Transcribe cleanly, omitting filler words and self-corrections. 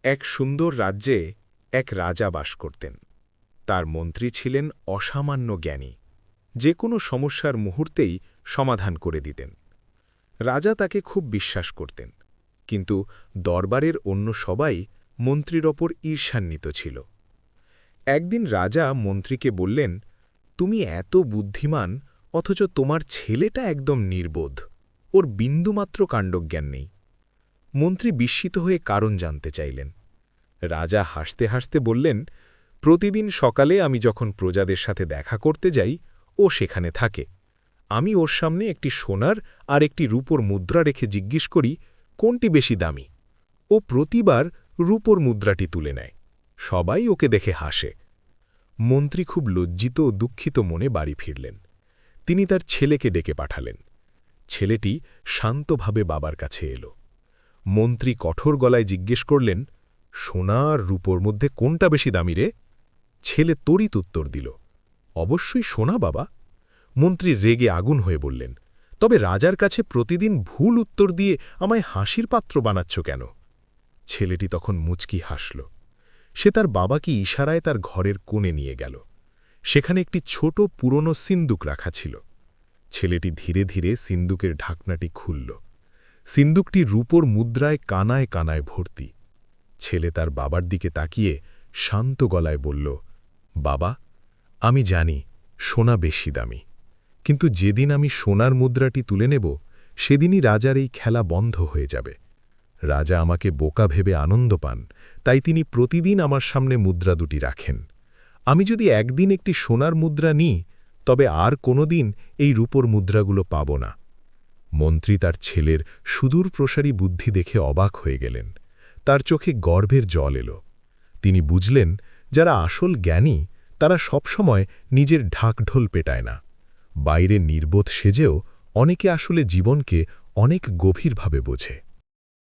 এক সুন্দর রাজ্যে এক রাজা বাস করতেন। তার মন্ত্রী ছিলেন অসামান্য জ্ঞানী, যে কোনো সমস্যার মুহূর্তেই সমাধান করে দিতেন। রাজা তাকে খুব বিশ্বাস করতেন, কিন্তু দরবারের অন্য সবাই মন্ত্রীর ওপর ঈর্ষান্বিত ছিল। একদিন রাজা মন্ত্রীকে বললেন, তুমি এত বুদ্ধিমান, অথচ তোমার ছেলেটা একদম নির্বোধ, ওর বিন্দুমাত্র কাণ্ডজ্ঞান নেই। মন্ত্রী বিস্মিত হয়ে কারণ জানতে চাইলেন। রাজা হাসতে হাসতে বললেন, প্রতিদিন সকালে আমি যখন প্রজাদের সাথে দেখা করতে যাই, ও সেখানে থাকে। আমি ওর সামনে একটি সোনার আর একটি রূপোর মুদ্রা রেখে জিজ্ঞেস করি, কোনটি বেশি দামি? ও প্রতিবার রূপোর মুদ্রাটি তুলে নেয়। সবাই ওকে দেখে হাসে। মন্ত্রী খুব লজ্জিত ও দুঃখিত মনে বাড়ি ফিরলেন। তিনি তার ছেলেকে ডেকে পাঠালেন। ছেলেটি শান্তভাবে বাবার কাছে এল। মন্ত্রী কঠোর গলায় জিজ্ঞেস করলেন, সোনা আর রূপোর মধ্যে কোনটা বেশি দামি রে? ছেলে তড়িৎ উত্তর দিল, অবশ্যই সোনা বাবা। মন্ত্রী রেগে আগুন হয়ে বললেন, তবে রাজার কাছে প্রতিদিন ভুল উত্তর দিয়ে আমায় হাসির পাত্র বানাচ্ছ কেন? ছেলেটি তখন মুচকি হাসল। সে তার বাবাকে ইশারায় তার ঘরের কোণে নিয়ে গেল। সেখানে একটি ছোট পুরনো সিন্দুক রাখা ছিল। ছেলেটি ধীরে ধীরে সিন্দুকের ঢাকনাটি খুলল। সিন্দুকটি রূপোর মুদ্রায় কানায় কানায় ভর্তি। ছেলে তার বাবার দিকে তাকিয়ে শান্ত গলায় বলল, বাবা, আমি জানি সোনা বেশি দামি, কিন্তু যেদিন আমি সোনার মুদ্রাটি তুলে নেব, সেদিনই রাজার এই খেলা বন্ধ হয়ে যাবে। রাজা আমাকে বোকা ভেবে আনন্দ পান, তাই তিনি প্রতিদিন আমার সামনে মুদ্রা দুটি রাখেন। আমি যদি একদিন একটি সোনার মুদ্রা নিই, তবে আর কোনোদিন এই রূপোর মুদ্রাগুলো পাব না। মন্ত্রী তার ছেলের সুদূর প্রসারী বুদ্ধি দেখে অবাক হয়ে গেলেন। তার চোখে গর্বের জল এল। তিনি বুঝলেন, যারা আসল জ্ঞানী তারা সবসময় নিজের ঢাকঢোল পেটায় না। বাইরে নির্বোধ সেজেও অনেকে আসলে জীবনকে অনেক গভীরভাবে বোঝে।